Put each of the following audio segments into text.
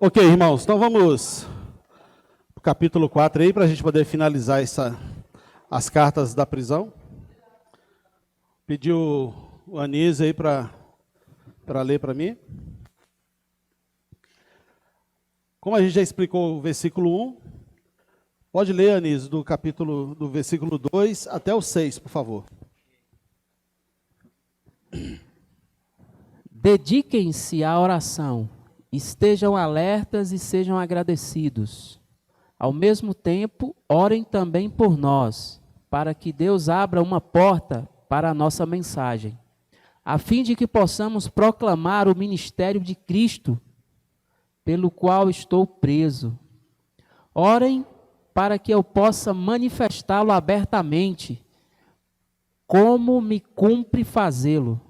Ok, irmãos, então vamos para o capítulo 4 aí, para a gente poder finalizar as cartas da prisão. Pediu o Anísio aí para ler para mim. Como a gente já explicou o versículo 1, pode ler, Anísio, do versículo 2 até o 6, por favor. Dediquem-se à oração, estejam alertas e sejam agradecidos. Ao mesmo tempo, orem também por nós, para que Deus abra uma porta para a nossa mensagem, a fim de que possamos proclamar o ministério de Cristo, pelo qual estou preso. Orem para que eu possa manifestá-lo abertamente, como me cumpre fazê-lo.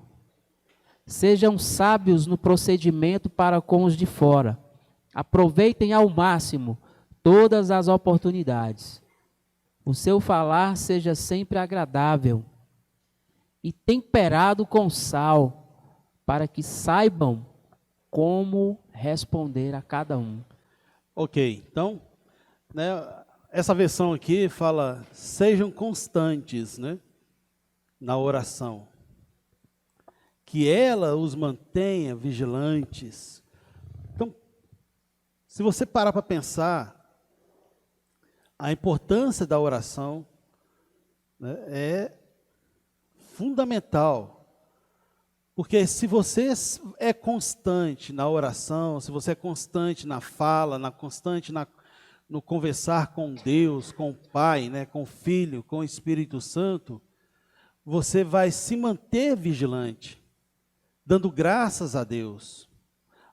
Sejam sábios no procedimento para com os de fora. Aproveitem ao máximo todas as oportunidades. O seu falar seja sempre agradável e temperado com sal, para que saibam como responder a cada um. Ok, então, né, essa versão aqui fala, sejam constantes, né, na oração. Que ela os mantenha vigilantes. Então, se você parar para pensar, a importância da oração, né, é fundamental. Porque se você é constante na oração, se você é constante na fala, no conversar com Deus, com o Pai, né, com o Filho, com o Espírito Santo, você vai se manter vigilante, dando graças a Deus.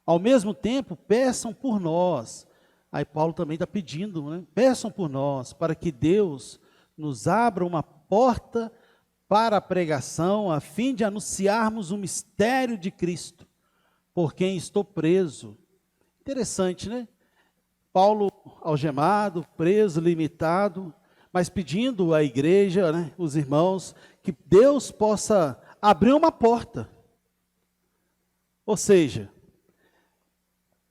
Ao mesmo tempo, peçam por nós. Aí Paulo também está pedindo, né? Peçam por nós, para que Deus nos abra uma porta para a pregação, a fim de anunciarmos o mistério de Cristo, por quem estou preso. Interessante, né? Paulo algemado, preso, limitado, mas pedindo à igreja, né, os irmãos, que Deus possa abrir uma porta. Ou seja,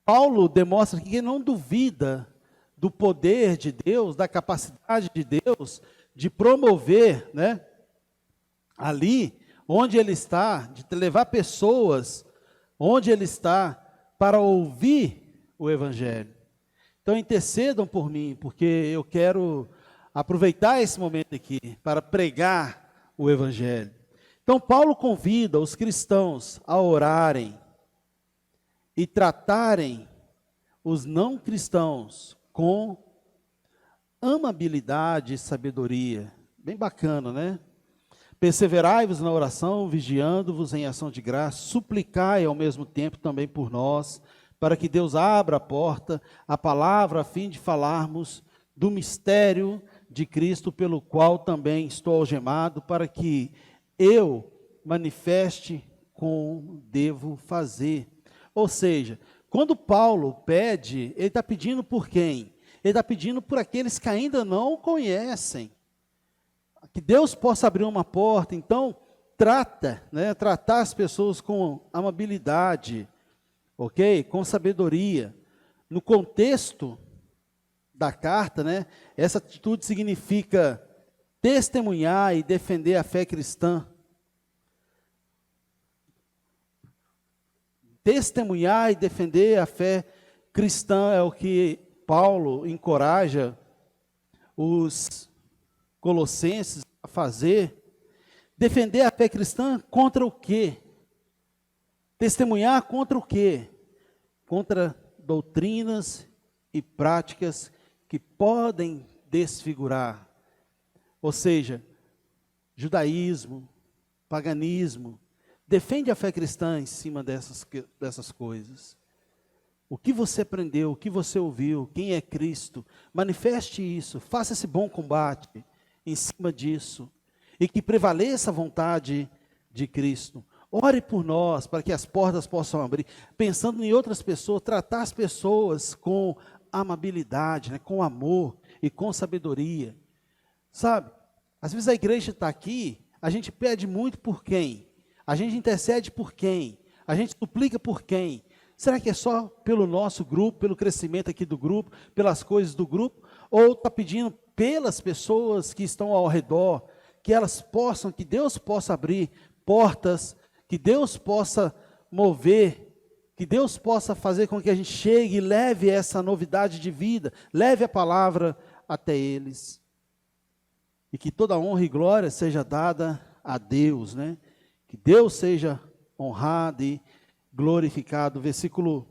Paulo demonstra que não duvida do poder de Deus, da capacidade de Deus de promover, né, ali onde ele está, de levar pessoas onde ele está para ouvir o Evangelho. Então intercedam por mim, porque eu quero aproveitar esse momento aqui para pregar o Evangelho. Então Paulo convida os cristãos a orarem e tratarem os não cristãos com amabilidade e sabedoria. Bem bacana, né? Perseverai-vos na oração, vigiando-vos em ação de graça, suplicai ao mesmo tempo também por nós, para que Deus abra a porta, a palavra, a fim de falarmos do mistério de Cristo, pelo qual também estou algemado, para que eu manifeste como devo fazer. Ou seja, quando Paulo pede, ele está pedindo por quem? Ele está pedindo por aqueles que ainda não o conhecem. Que Deus possa abrir uma porta. Então, tratar as pessoas com amabilidade, ok? Com sabedoria. No contexto da carta, né, essa atitude significa testemunhar e defender a fé cristã. Testemunhar e defender a fé cristã é o que Paulo encoraja os colossenses a fazer. Defender a fé cristã contra o quê? Testemunhar contra o quê? Contra doutrinas e práticas que podem desfigurar. Ou seja, judaísmo, paganismo. Defende a fé cristã em cima dessas coisas. O que você aprendeu, o que você ouviu, quem é Cristo, manifeste isso, faça esse bom combate em cima disso, e que prevaleça a vontade de Cristo. Ore por nós, para que as portas possam abrir, pensando em outras pessoas, tratar as pessoas com amabilidade, né, com amor e com sabedoria. Sabe, às vezes a igreja está aqui, a gente pede muito por quem? A gente intercede por quem? A gente suplica por quem? Será que é só pelo nosso grupo, pelo crescimento aqui do grupo, pelas coisas do grupo? Ou está pedindo pelas pessoas que estão ao redor, que elas possam, que Deus possa abrir portas, que Deus possa mover, que Deus possa fazer com que a gente chegue e leve essa novidade de vida, leve a palavra até eles. E que toda honra e glória seja dada a Deus, né? Que Deus seja honrado e glorificado. O versículo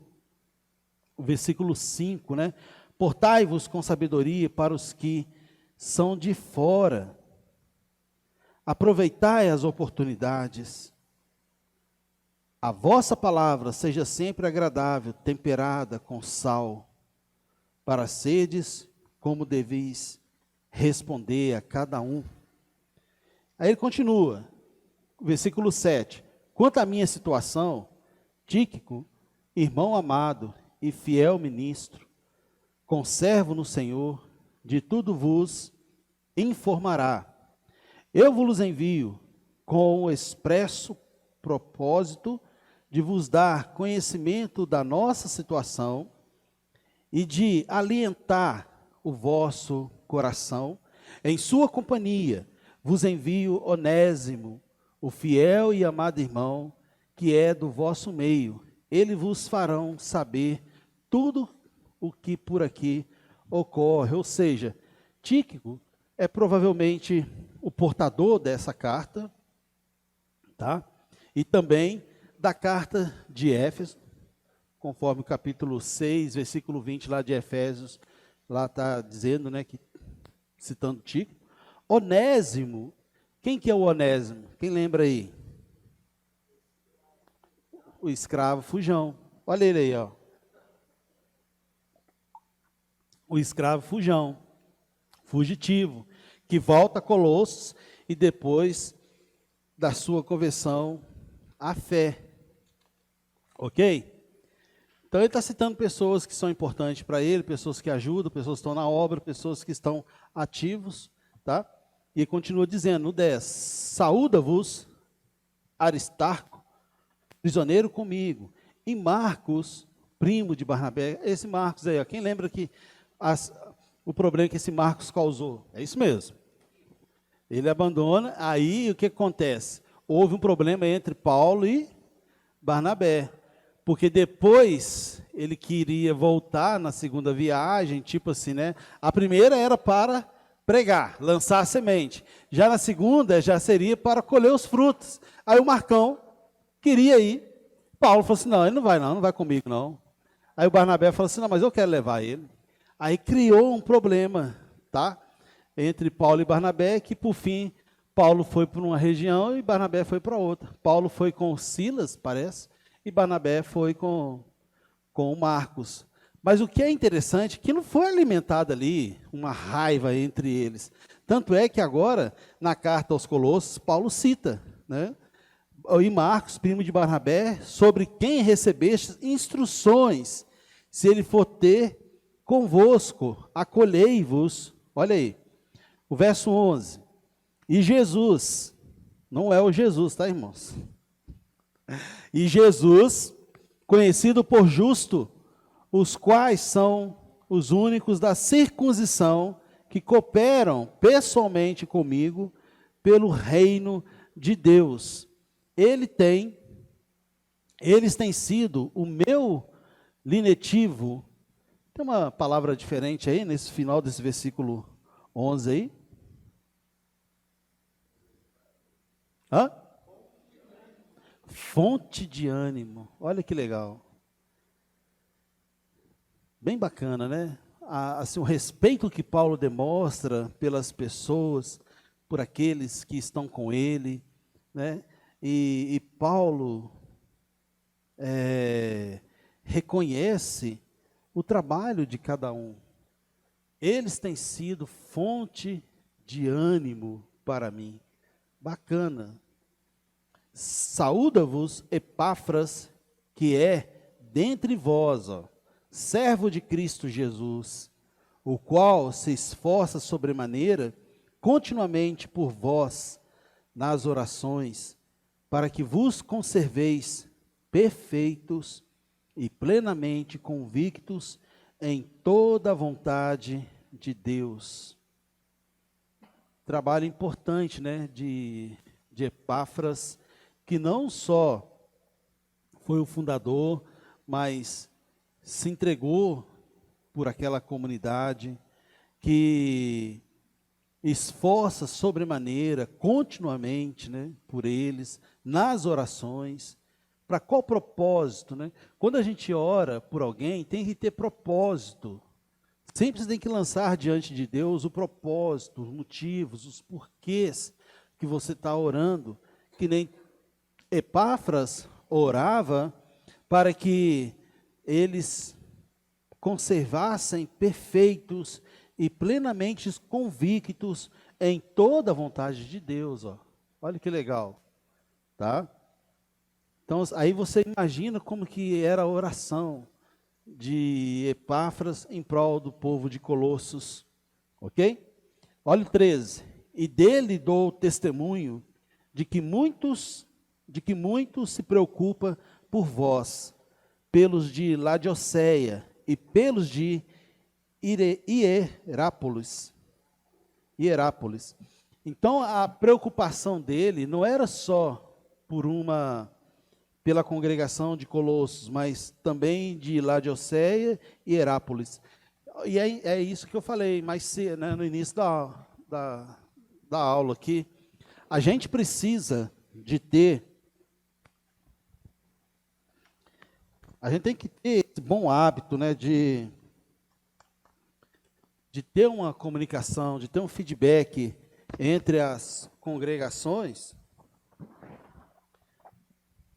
5, né? Portai-vos com sabedoria para os que são de fora. Aproveitai as oportunidades. A vossa palavra seja sempre agradável, temperada com sal, para serdes como deveis responder a cada um. Aí ele continua, versículo 7. Quanto à minha situação, Tíquico, irmão amado e fiel ministro, conservo no Senhor, de tudo vos informará. Eu vos envio com o expresso propósito de vos dar conhecimento da nossa situação e de alientar o vosso coração. Em sua companhia vos envio Onésimo, o fiel e amado irmão, que é do vosso meio. Ele vos farão saber tudo o que por aqui ocorre. Ou seja, Tíquico é provavelmente o portador dessa carta, tá? E também da carta de Éfeso, conforme o capítulo 6, versículo 20 lá de Efésios, lá está dizendo, né, que, citando Tíquico. Onésimo, quem que é o Onésimo? Quem lembra aí? O escravo fujão. Olha ele aí, ó. O escravo fujão, fugitivo, que volta a Colossos e depois da sua conversão à fé. Ok? Então ele está citando pessoas que são importantes para ele, pessoas que ajudam, pessoas que estão na obra, pessoas que estão ativos, tá? E ele continua dizendo, no 10, saúda-vos Aristarco, prisioneiro comigo, e Marcos, primo de Barnabé. Esse Marcos aí, ó, quem lembra que o problema que esse Marcos causou? É isso mesmo. Ele abandona, aí o que acontece? Houve um problema entre Paulo e Barnabé, porque depois ele queria voltar na segunda viagem, tipo assim, né? A primeira era para pregar, lançar a semente. Já na segunda, já seria para colher os frutos. Aí o Marcão queria ir. Paulo falou assim, não, ele não vai comigo não. Aí o Barnabé falou assim, não, mas eu quero levar ele. Aí criou um problema, tá? Entre Paulo e Barnabé, que por fim, Paulo foi para uma região e Barnabé foi para outra. Paulo foi com Silas, parece, e Barnabé foi com o Marcos. Mas o que é interessante, que não foi alimentada ali uma raiva entre eles. Tanto é que agora, na carta aos Colossos, Paulo cita, né? E Marcos, primo de Barnabé, sobre quem recebeste instruções, se ele for ter convosco, acolhei-vos. Olha aí, o verso 11. E Jesus, não é o Jesus, tá, irmãos? E Jesus, conhecido por justo, os quais são os únicos da circuncisão que cooperam pessoalmente comigo pelo reino de Deus. Eles têm sido o meu linetivo. Tem uma palavra diferente aí, nesse final desse versículo 11 aí. Hã? Fonte de ânimo. Olha que legal. Bem bacana, né? Assim, o respeito que Paulo demonstra pelas pessoas, por aqueles que estão com ele, né? E Paulo reconhece o trabalho de cada um. Eles têm sido fonte de ânimo para mim. Bacana. Saúda-vos Epáfras, que é dentre vós, ó, servo de Cristo Jesus, o qual se esforça sobremaneira continuamente por vós nas orações, para que vos conserveis perfeitos e plenamente convictos em toda a vontade de Deus. Trabalho importante, né, de Epáfras, que não só foi o fundador, mas se entregou por aquela comunidade, que esforça sobremaneira, continuamente, né, por eles, nas orações. Para qual propósito, né? Quando a gente ora por alguém, tem que ter propósito. Sempre tem que lançar diante de Deus o propósito, os motivos, os porquês que você está orando. Que nem Epáfras orava para que eles conservassem perfeitos e plenamente convictos em toda a vontade de Deus. Ó. Olha que legal, tá? Então, aí você imagina como que era a oração de Epáfras em prol do povo de Colossos, ok? Olha o 13. E dele dou testemunho de que muitos se preocupa por vós, pelos de Laodiceia e pelos de Hierápolis. Então, a preocupação dele não era só pela congregação de Colossos, mas também de Laodiceia e Hierápolis. E é isso que eu falei mais cedo, né, no início da aula aqui. A gente precisa a gente tem que ter esse bom hábito, né, de ter uma comunicação, de ter um feedback entre as congregações,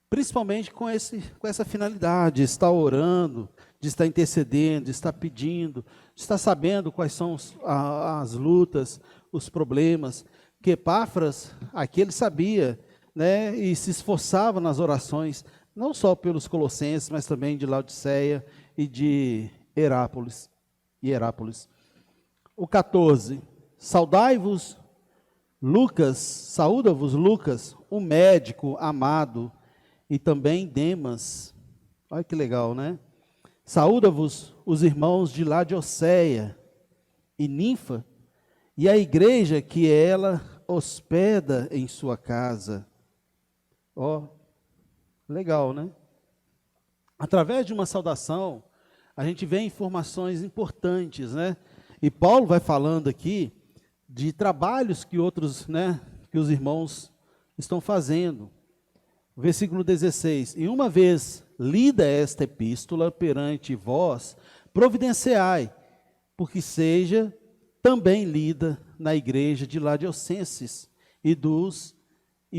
principalmente com essa finalidade, de estar orando, de estar intercedendo, de estar pedindo, de estar sabendo quais são as lutas, os problemas, que Epáfras, aqui ele sabia, né, e se esforçava nas orações, não só pelos colossenses, mas também de Laodiceia e de Hierápolis. O 14, saúda-vos Lucas, o médico amado, e também Demas. Olha que legal, né? Saúda-vos os irmãos de Laodiceia e Ninfa, e a igreja que ela hospeda em sua casa. Ó, legal, né? Através de uma saudação, a gente vê informações importantes, né? E Paulo vai falando aqui de trabalhos que que os irmãos estão fazendo. Versículo 16, e uma vez lida esta epístola perante vós, providenciai, porque seja também lida na igreja de Laodicenses e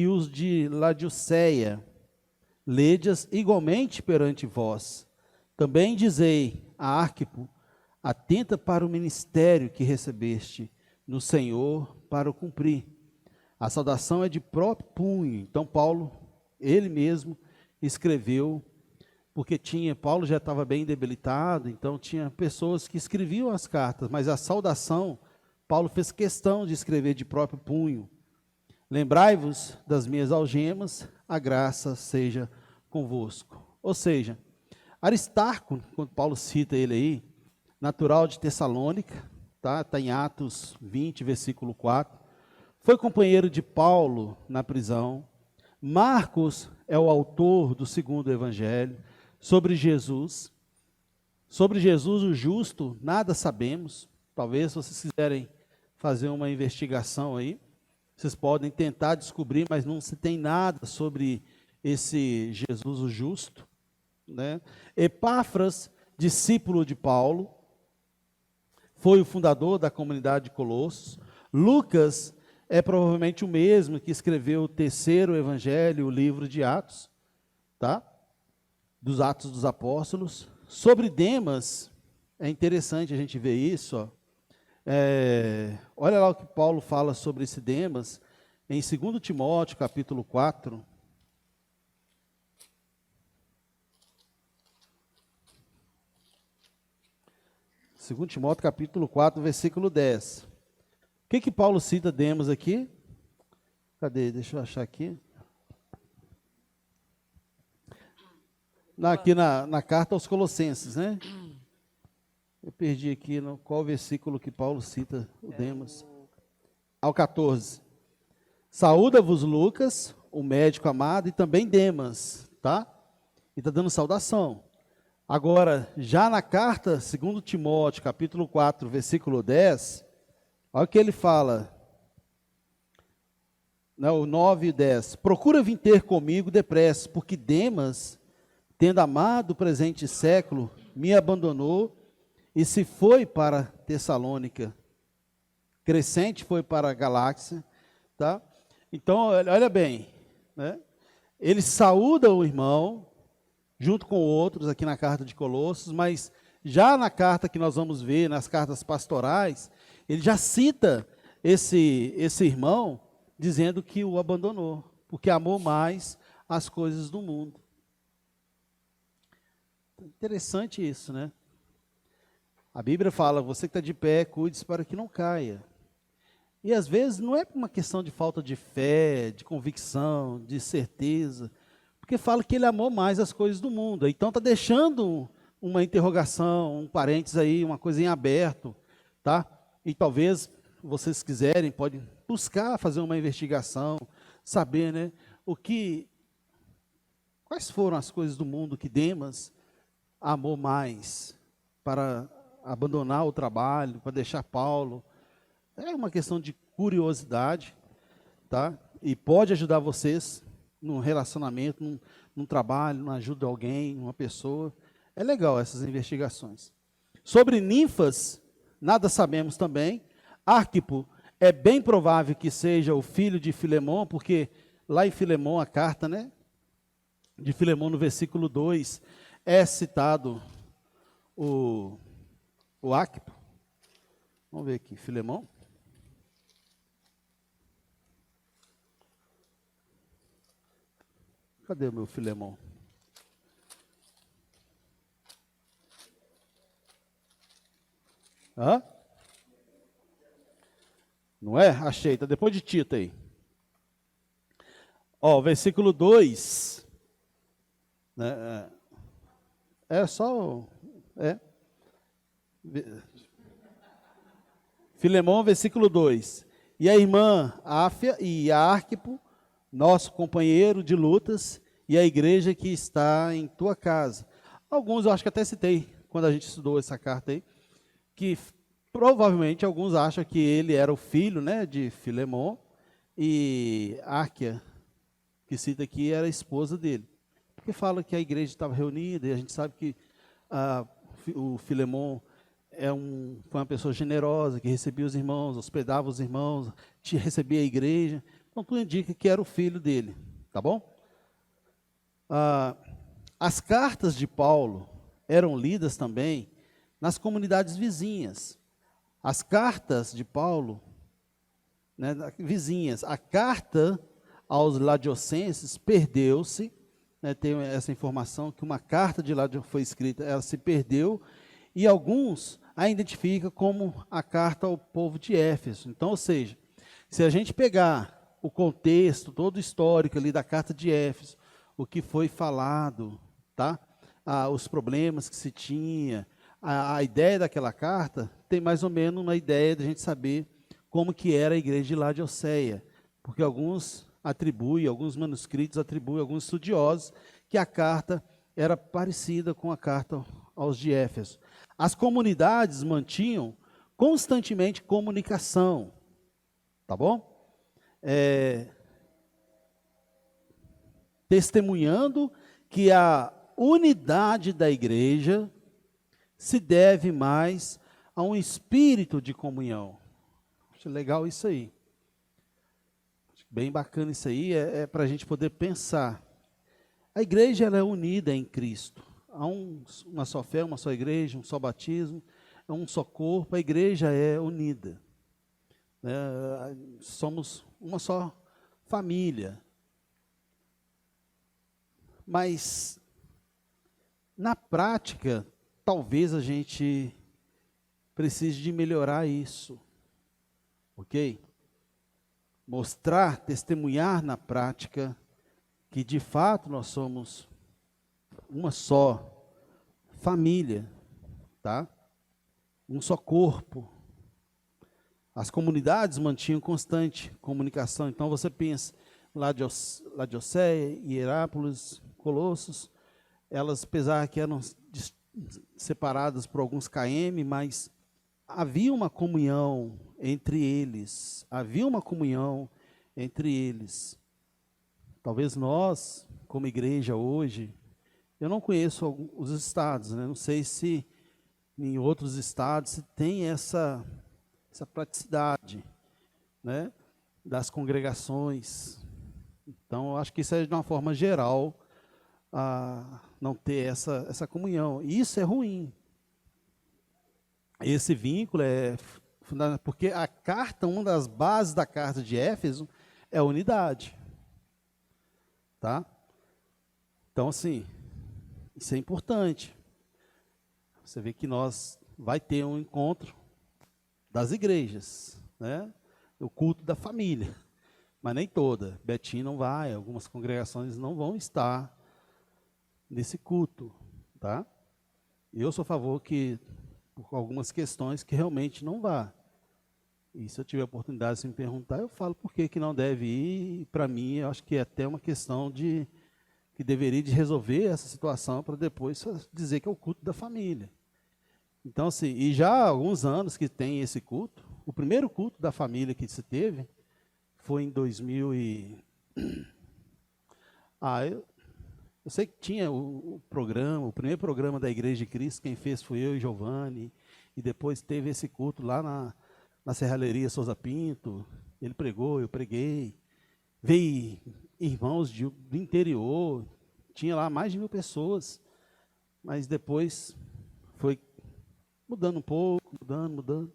os de Laodiceia, lede-as igualmente perante vós. Também dizei a Arquipo, atenta para o ministério que recebeste no Senhor para o cumprir. A saudação é de próprio punho. Então Paulo, ele mesmo, escreveu, porque Paulo já estava bem debilitado, então tinha pessoas que escreviam as cartas, mas a saudação, Paulo fez questão de escrever de próprio punho. Lembrai-vos das minhas algemas, a graça seja convosco. Ou seja, Aristarco, quando Paulo cita ele aí, natural de Tessalônica, tá em Atos 20, versículo 4, foi companheiro de Paulo na prisão. Marcos é o autor do segundo evangelho. Sobre Jesus o justo, nada sabemos. Talvez, se vocês quiserem fazer uma investigação aí, vocês podem tentar descobrir, mas não se tem nada sobre esse Jesus o justo, né? Epáfras, discípulo de Paulo, foi o fundador da comunidade de Colossos. Lucas é provavelmente o mesmo que escreveu o terceiro evangelho, o livro de Atos, tá? Dos Atos dos Apóstolos. Sobre Demas, é interessante a gente ver isso, ó. Olha lá o que Paulo fala sobre esse Demas, em 2 Timóteo, capítulo 4. Segundo Timóteo, capítulo 4, versículo 10. O que Paulo cita Demas aqui? Cadê? Deixa eu achar aqui. Aqui na carta aos Colossenses, né? Eu perdi aqui qual versículo que Paulo cita o Demas. Ao 14. Saúda-vos Lucas, o médico amado, e também Demas, tá? E está dando saudação. Agora, já na carta, segundo Timóteo, capítulo 4, versículo 10, olha o que ele fala, né, o 9 e 10. Procura vir ter comigo depressa, porque Demas, tendo amado o presente século, me abandonou e se foi para Tessalônica. Crescente foi para a Galáxia, tá? Então, olha bem, né? Ele saúda o irmão, junto com outros aqui na carta de Colossos, mas já na carta que nós vamos ver, nas cartas pastorais, ele já cita esse irmão, dizendo que o abandonou, porque amou mais as coisas do mundo. Interessante isso, né? A Bíblia fala, você que está de pé, cuide-se para que não caia. E às vezes não é uma questão de falta de fé, de convicção, de certeza, porque fala que ele amou mais as coisas do mundo. Então está deixando uma interrogação, um parênteses aí, uma coisa em aberto, tá? E talvez vocês quiserem, podem buscar fazer uma investigação, saber, né, quais foram as coisas do mundo que Demas amou mais para abandonar o trabalho, para deixar Paulo. É uma questão de curiosidade, tá? E pode ajudar vocês num relacionamento, num trabalho, numa ajuda de alguém, uma pessoa. É legal essas investigações. Sobre ninfas, nada sabemos também. Arquipo, é bem provável que seja o filho de Filemão, porque lá em Filemão, a carta, né, de Filemão, no versículo 2, é citado o Arquipo. Vamos ver aqui, Filemão. Cadê o meu Filemão? Hã? Não é? Achei, está depois de Tito aí. Ó, versículo 2. Né, é só... Filemão, versículo 2. E a irmã Áfia e a Arquipo, nosso companheiro de lutas, e a igreja que está em tua casa. Alguns, eu acho que até citei, quando a gente estudou essa carta aí, que provavelmente alguns acham que ele era o filho, né, de Filemão, e Arquia, que cita aqui, era a esposa dele. Porque fala que a igreja estava reunida, e a gente sabe que o Filemão foi uma pessoa generosa, que recebia os irmãos, hospedava os irmãos, recebia a igreja. Então, tudo indica que era o filho dele, tá bom? As cartas de Paulo eram lidas também nas comunidades vizinhas. As cartas de Paulo, né, vizinhas. A carta aos Laodicenses perdeu-se, né, tem essa informação que uma carta de lá foi escrita, ela se perdeu, e alguns a identificam como a carta ao povo de Éfeso. Então, ou seja, se a gente pegar o contexto, todo o histórico ali da carta de Éfeso, o que foi falado, tá? Os problemas que se tinha, a ideia daquela carta, tem mais ou menos uma ideia de a gente saber como que era a igreja de Laodiceia, porque alguns manuscritos atribuem, alguns estudiosos, que a carta era parecida com a carta aos de Éfeso. As comunidades mantinham constantemente comunicação, tá bom? Testemunhando que a unidade da igreja se deve mais a um espírito de comunhão. Acho legal isso aí. Bem bacana isso aí, é para a gente poder pensar. A igreja ela é unida em Cristo. Há uma só fé, uma só igreja, um só batismo, é um só corpo, a igreja é unida. Somos uma só família. Mas, na prática, talvez a gente precise de melhorar isso, ok? Mostrar, testemunhar na prática que de fato nós somos uma só família, tá? Um só corpo. As comunidades mantinham constante comunicação. Então você pensa, Laodiceia, Hierápolis, Colossos, elas, apesar que eram separadas por alguns km, mas havia uma comunhão entre eles. Havia uma comunhão entre eles. Talvez nós, como igreja hoje, eu não conheço os estados, né? Não sei se em outros estados se tem essa praticidade, né, das congregações. Então, eu acho que isso é de uma forma geral, não ter essa comunhão. E isso é ruim. Esse vínculo é fundamental, porque a carta, uma das bases da carta de Éfeso, é a unidade. Tá? Então, assim, isso é importante. Você vê que nós vai ter um encontro das igrejas, né? O culto da família, mas nem toda. Betim não vai, algumas congregações não vão estar nesse culto, tá? Eu sou a favor que, por algumas questões, que realmente não vá. E se eu tiver a oportunidade de se me perguntar, eu falo por que não deve ir. Para mim, eu acho que é até uma questão de que deveria de resolver essa situação para depois dizer que é o culto da família. Então, assim, e já há alguns anos que tem esse culto. O primeiro culto da família que se teve foi em 2000 e... eu sei que tinha o programa, o primeiro programa da Igreja de Cristo, quem fez foi eu e Giovanni, e depois teve esse culto lá na Serralheria Souza Pinto. Ele pregou, eu preguei. Veio irmãos do interior, tinha lá mais de 1000 pessoas, mas depois foi mudando um pouco, mudando,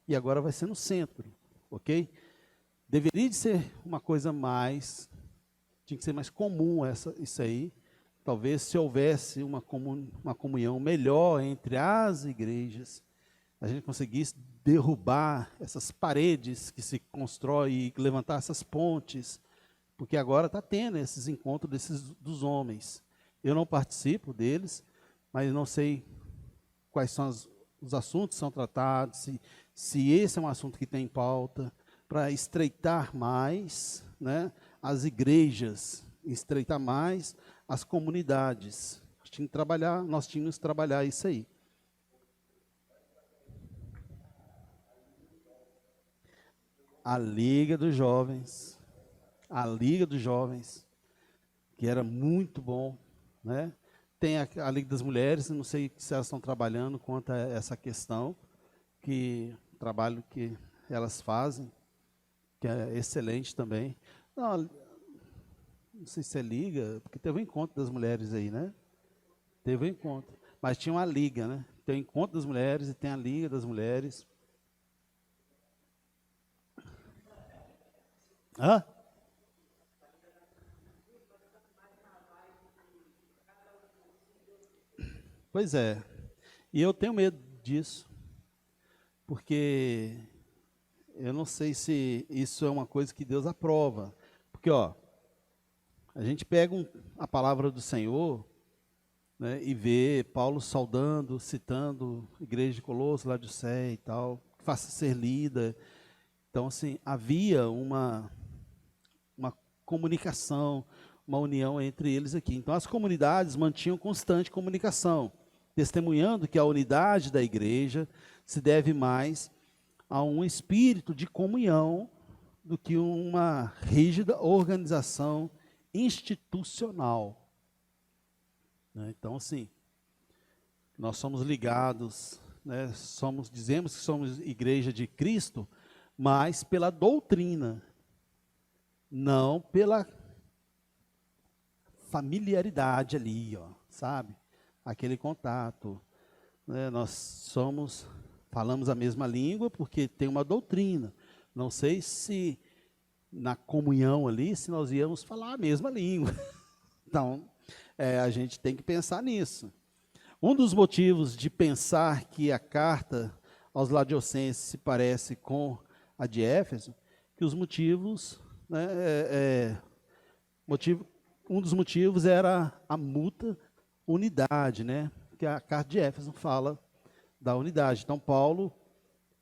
e agora vai ser no centro, ok? Deveria de ser uma coisa mais, tinha que ser mais comum isso aí. Talvez se houvesse uma comunhão melhor entre as igrejas, a gente conseguisse derrubar essas paredes que se constroem e levantar essas pontes, porque agora está tendo esses encontros dos homens. Eu não participo deles, mas não sei quais são os assuntos que são tratados, se esse é um assunto que tem em pauta, para estreitar mais, né, as igrejas, estreitar mais as comunidades. Nós tínhamos que trabalhar isso aí. A Liga dos Jovens, que era muito bom, né? Tem a Liga das Mulheres, não sei se elas estão trabalhando quanto a essa questão, o trabalho que elas fazem, que é excelente também. Não sei se é Liga, porque teve um encontro das mulheres aí, né? Teve um encontro, mas tinha uma liga, né? Tem o encontro das mulheres e tem a Liga das Mulheres. Hã? Pois é. E eu tenho medo disso, porque eu não sei se isso é uma coisa que Deus aprova. Porque, ó, a gente pega a palavra do Senhor, né, e vê Paulo saudando, citando a igreja de Colossos, Laodiceia e tal, que faça ser lida. Então, assim, havia uma comunicação, uma união entre eles aqui. Então, as comunidades mantinham constante comunicação, testemunhando que a unidade da igreja se deve mais a um espírito de comunhão do que uma rígida organização institucional. Então, assim, nós somos ligados, né, dizemos que somos igreja de Cristo, mas pela doutrina, não pela familiaridade ali, ó, sabe? Aquele contato, né? Nós falamos a mesma língua porque tem uma doutrina. Não sei se na comunhão ali, se nós íamos falar a mesma língua. Então, a gente tem que pensar nisso. Um dos motivos de pensar que a carta aos Laodicenses se parece com a de Éfeso, que os motivos, né, um dos motivos era a multa unidade, né? Que a carta de Éfeso fala da unidade. Então, Paulo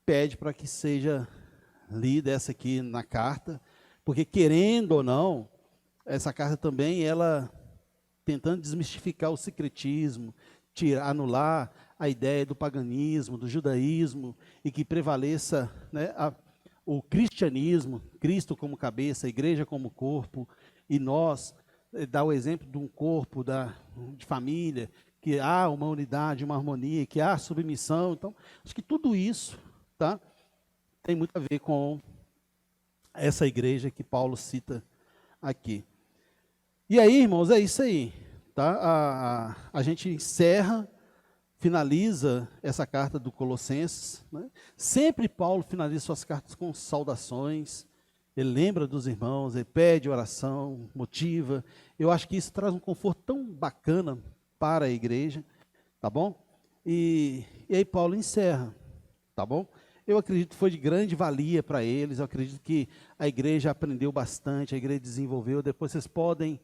pede para que seja lida essa aqui na carta, porque querendo ou não, essa carta também, ela tentando desmistificar o secretismo, anular a ideia do paganismo, do judaísmo, e que prevaleça, né, o cristianismo, Cristo como cabeça, a igreja como corpo, e nós, dá o exemplo de um corpo de família, que há uma unidade, uma harmonia, que há submissão. Então, acho que tudo isso, tá, tem muito a ver com essa igreja que Paulo cita aqui. E aí, irmãos, é isso aí. Tá? A gente encerra, finaliza essa carta do Colossenses. Né? Sempre Paulo finaliza suas cartas com saudações. Ele lembra dos irmãos, ele pede oração, motiva. Eu acho que isso traz um conforto tão bacana para a igreja, tá bom? E aí Paulo encerra, tá bom? Eu acredito que foi de grande valia para eles, eu acredito que a igreja aprendeu bastante, a igreja desenvolveu. Depois vocês podem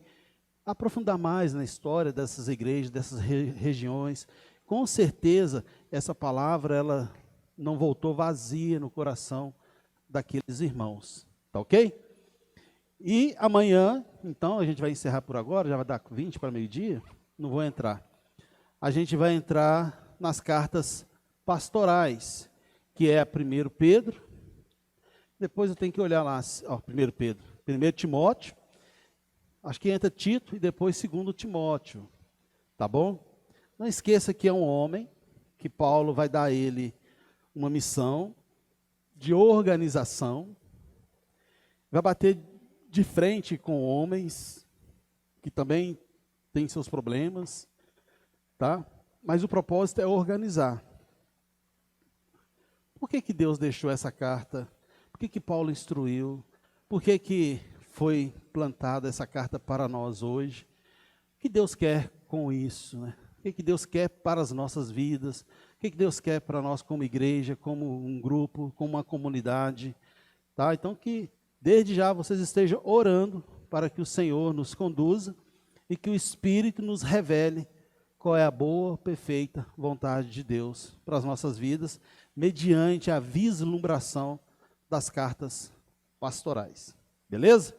aprofundar mais na história dessas igrejas, dessas regiões. Com certeza, essa palavra, ela não voltou vazia no coração daqueles irmãos, tá ok? E amanhã, então, a gente vai encerrar por agora, já vai dar 20 para meio-dia, não vou entrar. A gente vai entrar nas cartas pastorais, que é a 1 Pedro, depois eu tenho que olhar lá, ó, 1 Pedro, 1 Timóteo, acho que entra Tito e depois 2 Timóteo, tá bom? Não esqueça que é um homem, que Paulo vai dar a ele uma missão de organização, vai bater de frente com homens que também têm seus problemas, tá? Mas o propósito é organizar. Por que Deus deixou essa carta? Por que Paulo instruiu? Por que foi plantada essa carta para nós hoje? O que Deus quer com isso, né? O que Deus quer para as nossas vidas? O que Deus quer para nós como igreja, como um grupo, como uma comunidade? Tá? Então que desde já vocês estejam orando para que o Senhor nos conduza e que o Espírito nos revele qual é a boa, perfeita vontade de Deus para as nossas vidas, mediante a vislumbração das cartas pastorais. Beleza?